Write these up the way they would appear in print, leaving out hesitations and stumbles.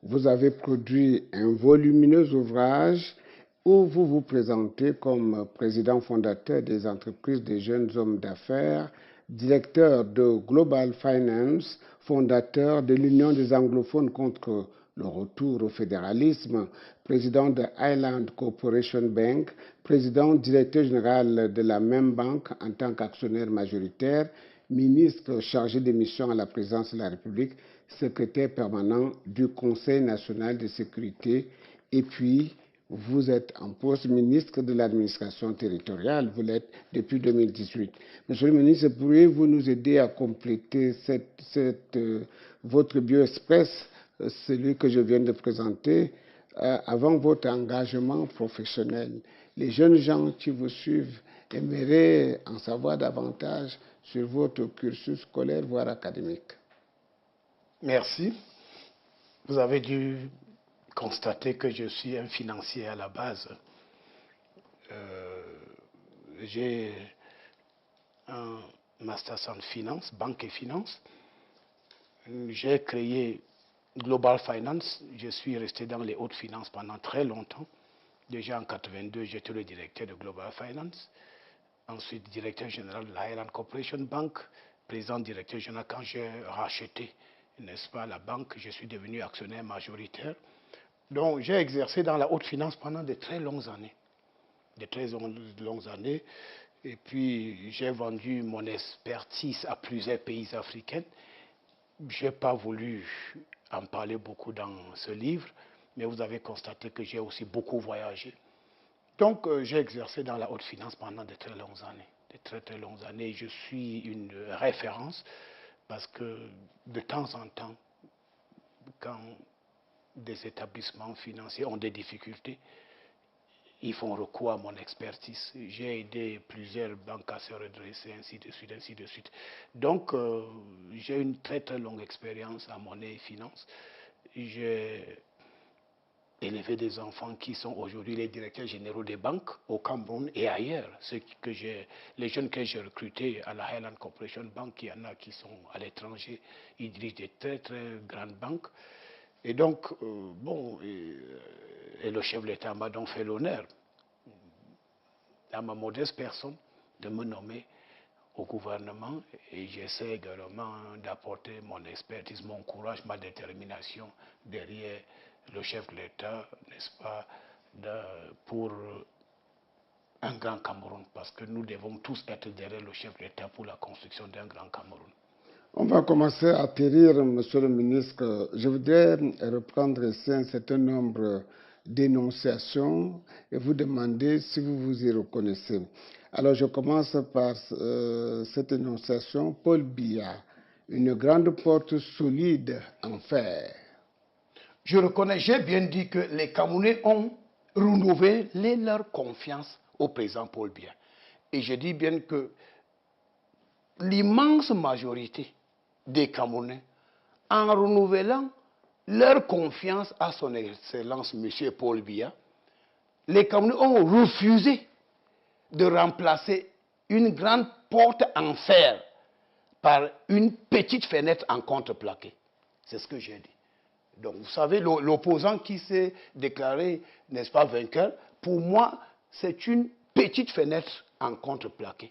vous avez produit un volumineux ouvrage où vous vous présentez comme président fondateur des entreprises des jeunes hommes d'affaires, directeur de Global Finance, fondateur de l'Union des anglophones contre le retour au fédéralisme, président de Highland Corporation Bank, président directeur général de la même banque en tant qu'actionnaire majoritaire, ministre chargé des missions à la présidence de la République, secrétaire permanent du Conseil national de sécurité, et puis vous êtes en poste ministre de l'administration territoriale, vous l'êtes depuis 2018. Monsieur le ministre, pourriez-vous nous aider à compléter votre bio-express, celui que je viens de présenter, avant votre engagement professionnel? Les jeunes gens qui vous suivent aimeraient en savoir davantage sur votre cursus scolaire, voire académique. Merci. Vous avez dû constater que je suis un financier à la base. J'ai un master en finance, banque et finance. J'ai créé Global Finance. Je suis resté dans les hautes finances pendant très longtemps. Déjà en 82, j'étais le directeur de Global Finance. Ensuite, directeur général de la Highland Corporation Bank. Président directeur général quand j'ai racheté, n'est-ce pas, la banque. Je suis devenu actionnaire majoritaire. Donc, j'ai exercé dans la haute finance pendant de très longues années. De très longues années. Et puis, j'ai vendu mon expertise à plusieurs pays africains. Je n'ai pas voulu en parler beaucoup dans ce livre, mais vous avez constaté que j'ai aussi beaucoup voyagé. Donc, j'ai exercé dans la haute finance pendant de très longues années. De très, très longues années. Je suis une référence parce que de temps en temps, quand des établissements financiers ont des difficultés, ils font recours à mon expertise. J'ai aidé plusieurs banques à se redresser, ainsi de suite, ainsi de suite. Donc, j'ai une très, très longue expérience en monnaie et finance. J'ai élevé des enfants qui sont aujourd'hui les directeurs généraux des banques au Cameroun et ailleurs. Les jeunes que j'ai recrutés à la Highland Corporation Bank, il y en a qui sont à l'étranger, ils dirigent des très, très grandes banques. Et donc, et le chef de l'État m'a donc fait l'honneur, dans ma modeste personne, de me nommer au gouvernement, et j'essaie également d'apporter mon expertise, mon courage, ma détermination derrière le chef de l'État, n'est-ce pas, pour un grand Cameroun, parce que nous devons tous être derrière le chef de l'État pour la construction d'un grand Cameroun. On va commencer à atterrir, monsieur le ministre. Je voudrais reprendre ici un certain nombre d'énonciations et vous demander si vous vous y reconnaissez. Alors, je commence par cette énonciation. Paul Biya, une grande porte solide en fer. Je reconnais, j'ai bien dit que les Camerounais ont renouvelé leur confiance au président Paul Biya. Et je dis bien que l'immense majorité des Camerounais, en renouvelant leur confiance à son Excellence M. Paul Biya, les Camerounais ont refusé de remplacer une grande porte en fer par une petite fenêtre en contreplaqué. C'est ce que j'ai dit. Donc, vous savez, l'opposant qui s'est déclaré, n'est-ce pas, vainqueur, pour moi, c'est une petite fenêtre en contreplaqué.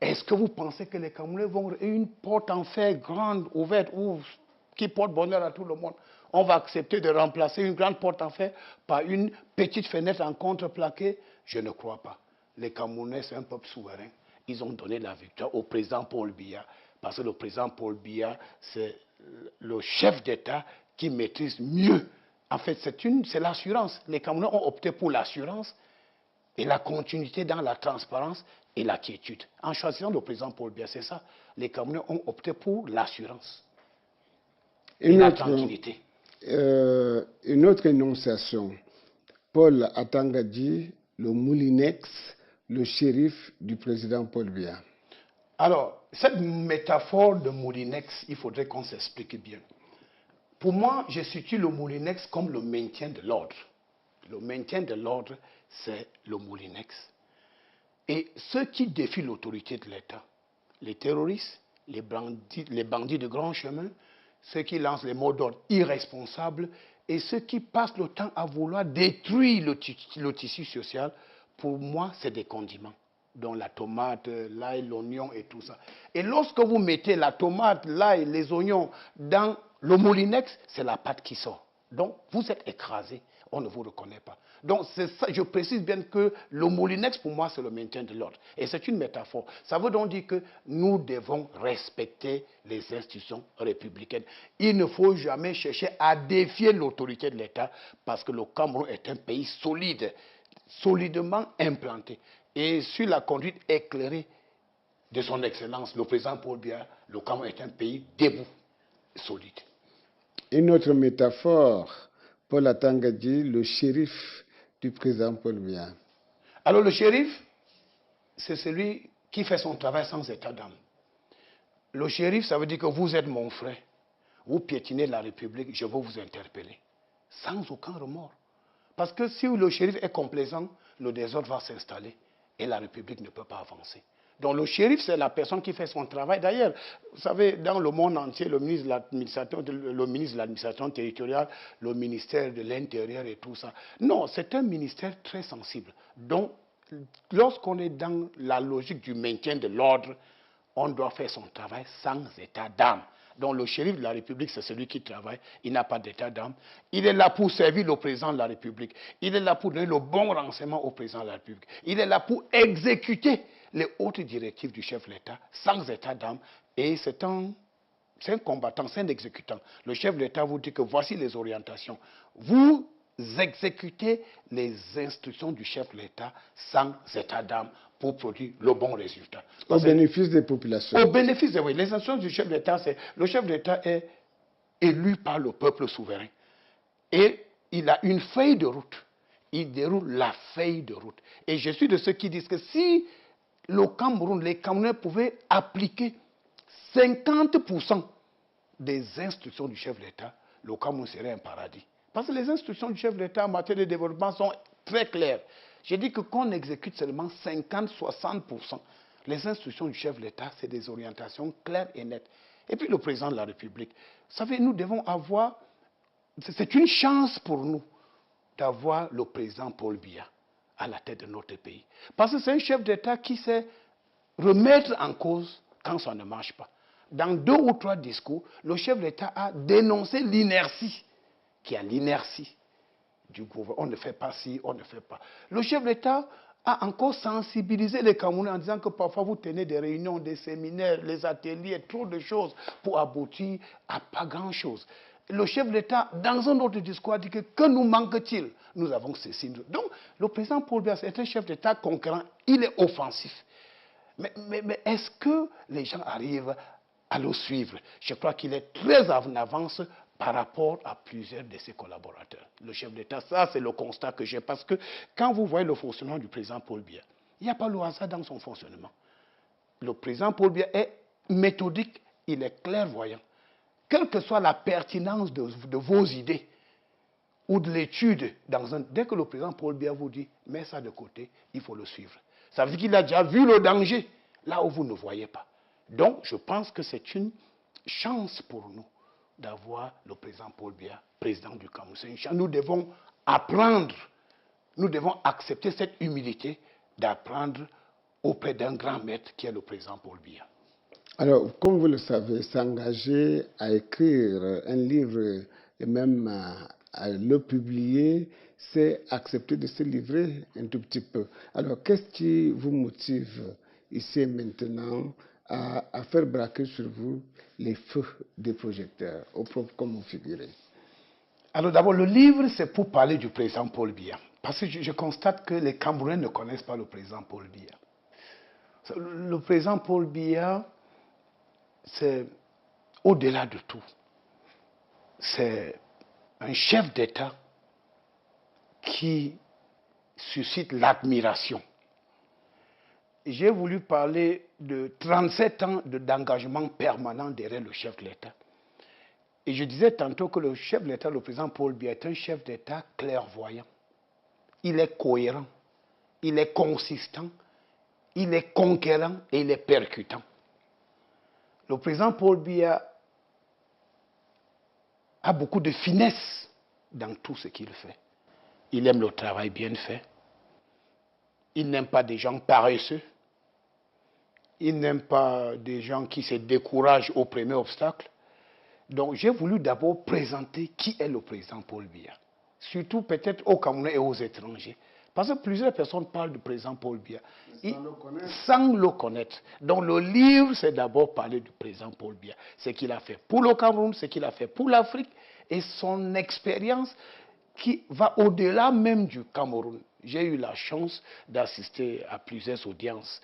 Est-ce que vous pensez que les Camerounais vont une porte en fer grande, ouverte, qui porte bonheur à tout le monde? On va accepter de remplacer une grande porte en fer par une petite fenêtre en contreplaqué? Je ne crois pas. Les Camerounais, c'est un peuple souverain. Ils ont donné la victoire au président Paul Biya, parce que le président Paul Biya, c'est le chef d'État qui maîtrise mieux. En fait, c'est l'assurance. Les Camerounais ont opté pour l'assurance et la continuité dans la transparence et la quiétude. En choisissant le président Paul Biya, c'est ça. Les Camerounais ont opté pour l'assurance et la tranquillité. Une autre énonciation. Paul Atanga dit le moulinex, le shérif du président Paul Biya. Alors, cette métaphore de moulinex, il faudrait qu'on s'explique bien. Pour moi, je situe le moulinex comme le maintien de l'ordre. Le maintien de l'ordre, c'est le moulinex. Et ceux qui défient l'autorité de l'État, les terroristes, les bandits de grand chemin, ceux qui lancent les mots d'ordre irresponsables et ceux qui passent le temps à vouloir détruire le tissu social, pour moi, c'est des condiments, dont la tomate, l'ail, l'oignon et tout ça. Et lorsque vous mettez la tomate, l'ail, les oignons dans le moulinex, c'est la pâte qui sort. Donc, vous êtes écrasé, on ne vous reconnaît pas. Donc, c'est ça, je précise bien que le moulinex, pour moi, c'est le maintien de l'ordre. Et c'est une métaphore. Ça veut donc dire que nous devons respecter les institutions républicaines. Il ne faut jamais chercher à défier l'autorité de l'État parce que le Cameroun est un pays solide, solidement implanté. Et sur la conduite éclairée de son Excellence, le président Paul Biya, le Cameroun est un pays debout, solide. Une autre métaphore, Paul Atanga dit le shérif du président Paul Biya. Alors le shérif, c'est celui qui fait son travail sans état d'âme. Le shérif, ça veut dire que vous êtes mon frère. Vous piétinez la République, je vais vous interpeller. Sans aucun remords. Parce que si le shérif est complaisant, le désordre va s'installer et la République ne peut pas avancer. Donc le shérif, c'est la personne qui fait son travail. D'ailleurs, vous savez, dans le monde entier, le ministre de l'administration territoriale, le ministère de l'Intérieur et tout ça. Non, c'est un ministère très sensible. Donc, lorsqu'on est dans la logique du maintien de l'ordre, on doit faire son travail sans état d'âme. Donc le shérif de la République, c'est celui qui travaille, il n'a pas d'état d'âme. Il est là pour servir le président de la République. Il est là pour donner le bon renseignement au président de la République. Il est là pour exécuter les hautes directives du chef de l'État sans état d'âme. Et c'est un combattant, c'est un exécutant. Le chef de l'État vous dit que voici les orientations. Vous exécutez les instructions du chef de l'État sans état d'âme pour produire le bon résultat. Au bénéfice des populations. Au bénéfice des... Oui, les instructions du chef de l'État, c'est... Le chef de l'État est élu par le peuple souverain. Et il a une feuille de route. Il déroule la feuille de route. Et je suis de ceux qui disent que si le Cameroun, les Camerounais pouvaient appliquer 50% des instructions du chef de l'État, le Cameroun serait un paradis. Parce que les instructions du chef de l'État en matière de développement sont très claires. J'ai dit que qu'on exécute seulement 50-60%. Les instructions du chef de l'État, c'est des orientations claires et nettes. Et puis le président de la République. Vous savez, nous devons avoir... C'est une chance pour nous d'avoir le président Paul Biya à la tête de notre pays. Parce que c'est un chef d'État qui sait remettre en cause quand ça ne marche pas. Dans 2 ou 3 discours, le chef d'État a dénoncé l'inertie, qui a l'inertie du gouvernement. On ne fait pas ci, on ne fait pas. Le chef d'État a encore sensibilisé les Camerounais en disant que parfois vous tenez des réunions, des séminaires, les ateliers, trop de choses pour aboutir à pas grand-chose. Le chef d'État, dans un autre discours, a dit que nous manque-t-il? Nous avons ceci. Donc, le président Paul Biya est un chef d'État conquérant. Il est offensif. Mais est-ce que les gens arrivent à le suivre? Je crois qu'il est très en avance par rapport à plusieurs de ses collaborateurs. Le chef d'État, ça c'est le constat que j'ai. Parce que quand vous voyez le fonctionnement du président Paul Biya, il n'y a pas le hasard dans son fonctionnement. Le président Paul Biya est méthodique, il est clairvoyant. Quelle que soit la pertinence de vos idées ou de l'étude, dès que le président Paul Biya vous dit, mets ça de côté, il faut le suivre. Ça veut dire qu'il a déjà vu le danger, là où vous ne voyez pas. Donc, je pense que c'est une chance pour nous d'avoir le président Paul Biya, président du Cameroun. C'est une chance. Nous devons apprendre, nous devons accepter cette humilité d'apprendre auprès d'un grand maître qui est le président Paul Biya. Alors, comme vous le savez, s'engager à écrire un livre et même à le publier, c'est accepter de se livrer un tout petit peu. Alors, qu'est-ce qui vous motive ici et maintenant à faire braquer sur vous les feux des projecteurs, comme vous figurez? Alors d'abord, le livre, c'est pour parler du président Paul Biya. Parce que je constate que les Camerounais ne connaissent pas le président Paul Biya. Le président Paul Biya, c'est au-delà de tout. C'est un chef d'État qui suscite l'admiration. J'ai voulu parler de 37 ans d'engagement permanent derrière le chef de l'État. Et je disais tantôt que le chef de l'État, le président Paul Biya, est un chef d'État clairvoyant. Il est cohérent, il est consistant, il est conquérant et il est percutant. Le président Paul Biya a beaucoup de finesse dans tout ce qu'il fait. Il aime le travail bien fait. Il n'aime pas des gens paresseux. Il n'aime pas des gens qui se découragent au premier obstacle. Donc j'ai voulu d'abord présenter qui est le président Paul Biya. Surtout peut-être aux Camerounais et aux étrangers. Parce que plusieurs personnes parlent du président Paul Biya sans le connaître. Donc le livre, c'est d'abord parler du président Paul Biya. Ce qu'il a fait pour le Cameroun, ce qu'il a fait pour l'Afrique et son expérience qui va au-delà même du Cameroun. J'ai eu la chance d'assister à plusieurs audiences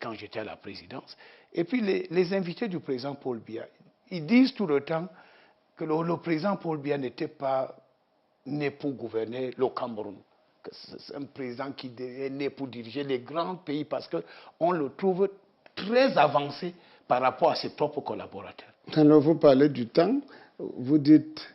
quand j'étais à la présidence. Et puis les invités du président Paul Biya, ils disent tout le temps que le président Paul Biya n'était pas né pour gouverner le Cameroun. C'est un président qui est né pour diriger les grands pays parce qu'on le trouve très avancé par rapport à ses propres collaborateurs. Quand vous parlez du temps, vous dites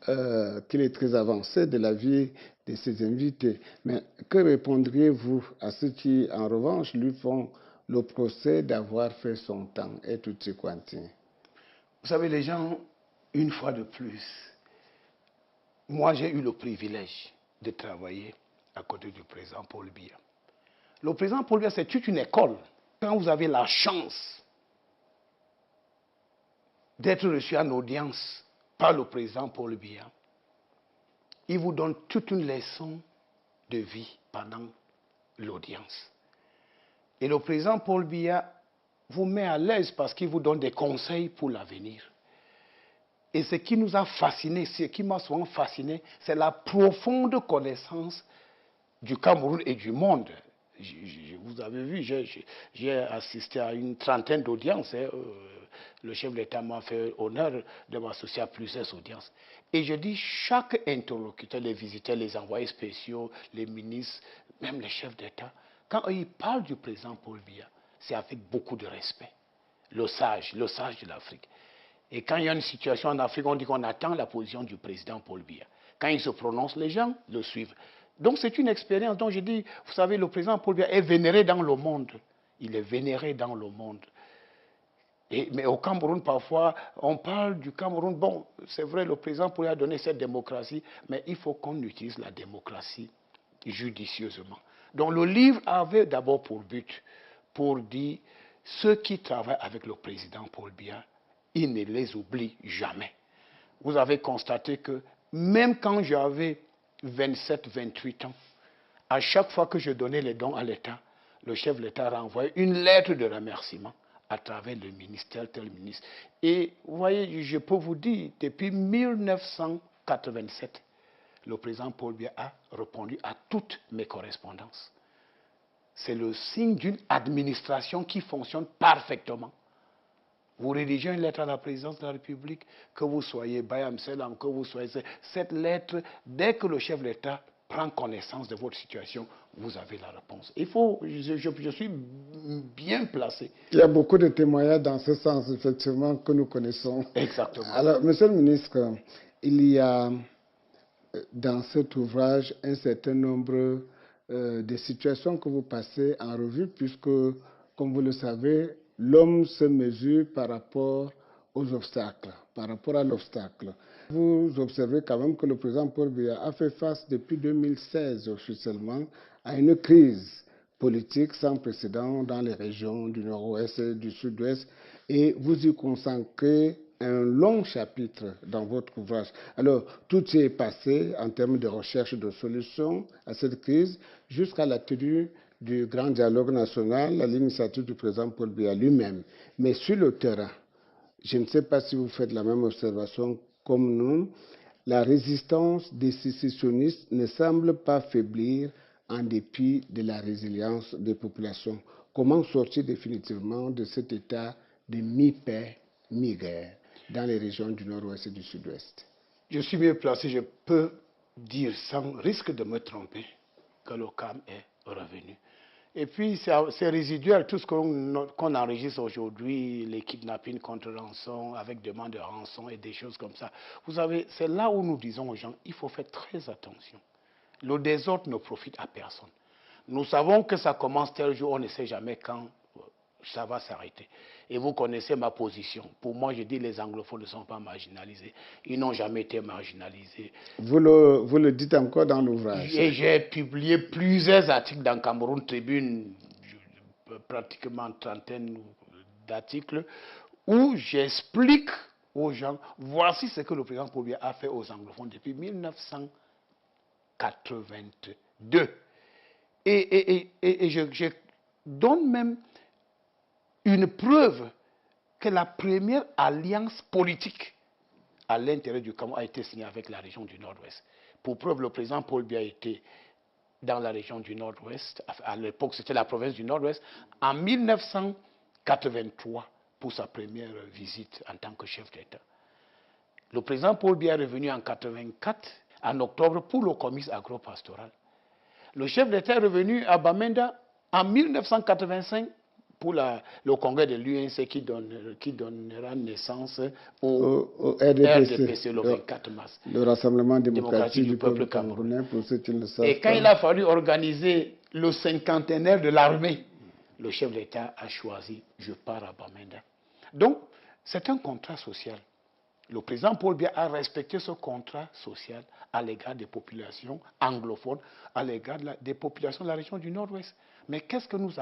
qu'il est très avancé de la vie de ses invités. Mais que répondriez-vous à ceux qui, en revanche, lui font le procès d'avoir fait son temps et toutes ces quantités? Vous savez, les gens, une fois de plus, moi j'ai eu le privilège de travailler à côté du président Paul Biya. Le président Paul Biya, c'est toute une école. Quand vous avez la chance d'être reçu en audience par le président Paul Biya, il vous donne toute une leçon de vie pendant l'audience. Et le président Paul Biya vous met à l'aise parce qu'il vous donne des conseils pour l'avenir. Et ce qui nous a fascinés, ce qui m'a souvent fasciné, c'est la profonde connaissance du Cameroun et du monde. Vous avez vu, j'ai assisté à une trentaine d'audiences. Le chef de l'État m'a fait honneur de m'associer à plusieurs audiences. Et je dis, chaque interlocuteur, les visiteurs, les envoyés spéciaux, les ministres, même les chefs d'État, quand ils parlent du président Paul Biya, c'est avec beaucoup de respect. Le sage de l'Afrique. Et quand il y a une situation en Afrique, on dit qu'on attend la position du président Paul Biya. Quand il se prononce, les gens le suivent. Donc c'est une expérience dont je dis, vous savez, le président Paul Biya est vénéré dans le monde. Il est vénéré dans le monde. Mais au Cameroun, parfois, on parle du Cameroun. Bon, c'est vrai, le président Paul Biya a donné cette démocratie, mais il faut qu'on utilise la démocratie judicieusement. Donc le livre avait d'abord pour but, pour dire, ceux qui travaillent avec le président Paul Biya, ils ne les oublient jamais. Vous avez constaté que même quand j'avais 27, 28 ans, à chaque fois que je donnais les dons à l'État, le chef de l'État renvoyait une lettre de remerciement à travers le ministère, tel ministre. Et vous voyez, je peux vous dire, depuis 1987, le président Paul Biya a répondu à toutes mes correspondances. C'est le signe d'une administration qui fonctionne parfaitement. Vous rédigez une lettre à la présidence de la République, que vous soyez Bayam Selam, que vous soyez... Cette lettre, dès que le chef de l'État prend connaissance de votre situation, vous avez la réponse. Il faut... Je suis bien placé. Il y a beaucoup de témoignages dans ce sens, effectivement, que nous connaissons. Exactement. Alors, monsieur le ministre, il y a dans cet ouvrage un certain nombre de situations que vous passez en revue, puisque, comme vous le savez, l'homme se mesure par rapport aux obstacles, par rapport à l'obstacle. Vous observez quand même que le président Paul Biya a fait face depuis 2016 officiellement à une crise politique sans précédent dans les régions du nord-ouest et du sud-ouest, et vous y consacrez un long chapitre dans votre ouvrage. Alors, tout y est passé en termes de recherche de solutions à cette crise jusqu'à la tenue du grand dialogue national à l'initiative du président Paul Biya lui-même. Mais sur le terrain, je ne sais pas si vous faites la même observation comme nous, la résistance des sécessionnistes ne semble pas faiblir en dépit de la résilience des populations. Comment sortir définitivement de cet état de mi-paix, mi-guerre dans les régions du nord-ouest et du sud-ouest? Je suis mieux placé, je peux dire sans risque de me tromper que le calme est revenu. Et puis, c'est résiduel, tout ce qu'on enregistre aujourd'hui, les kidnappings contre rançon, avec demande de rançon et des choses comme ça. Vous savez, c'est là où nous disons aux gens, il faut faire très attention. Le désordre ne profite à personne. Nous savons que ça commence tel jour, on ne sait jamais quand ça va s'arrêter. Et vous connaissez ma position. Pour moi, je dis les anglophones ne sont pas marginalisés. Ils n'ont jamais été marginalisés. Vous le dites encore dans l'ouvrage. Et j'ai publié plusieurs articles dans Cameroun Tribune, pratiquement une trentaine d'articles, où j'explique aux gens, voici ce que le président Paul Biya a fait aux anglophones depuis 1982. Et je donne même une preuve que la première alliance politique à l'intérieur du Cameroun a été signée avec la région du Nord-Ouest. Pour preuve, le président Paul Biya était dans la région du Nord-Ouest, à l'époque c'était la province du Nord-Ouest, en 1983 pour sa première visite en tant que chef d'État. Le président Paul Biya est revenu en 1984, en octobre, pour le comice agro-pastoral. Le chef d'État est revenu à Bamenda en 1985 pour le congrès de l'UNC qui donnera naissance au RDPC le 24 mars. Le Rassemblement démocratique du peuple camerounais, pour ceux qui ne le savent pas. Et quand il a fallu organiser le cinquantenaire de l'armée, le chef d'État a choisi « je pars à Bamenda ». Donc, c'est un contrat social. Le président Paul Biya a respecté ce contrat social à l'égard des populations anglophones, à l'égard des populations de la région du Nord-Ouest. Mais qu'est-ce que nous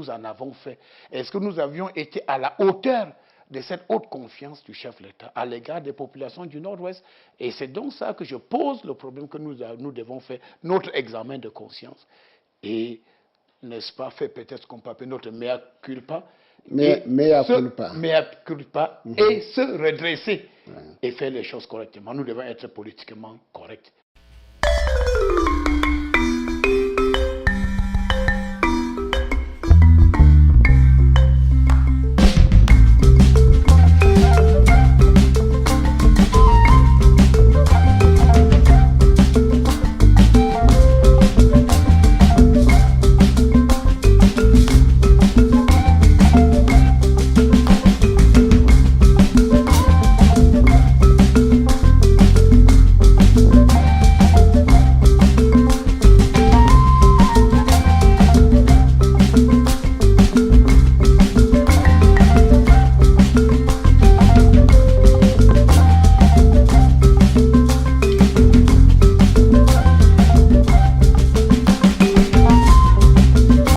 en avons fait? Est-ce que nous avions été à la hauteur de cette haute confiance du chef de l'État à l'égard des populations du Nord-Ouest? Et c'est donc ça que je pose le problème que nous devons faire, notre examen de conscience. Et, n'est-ce pas, fait peut-être qu'on peut appeler notre mea culpa, mea culpa, et se redresser et faire les choses correctement. Nous devons être politiquement corrects.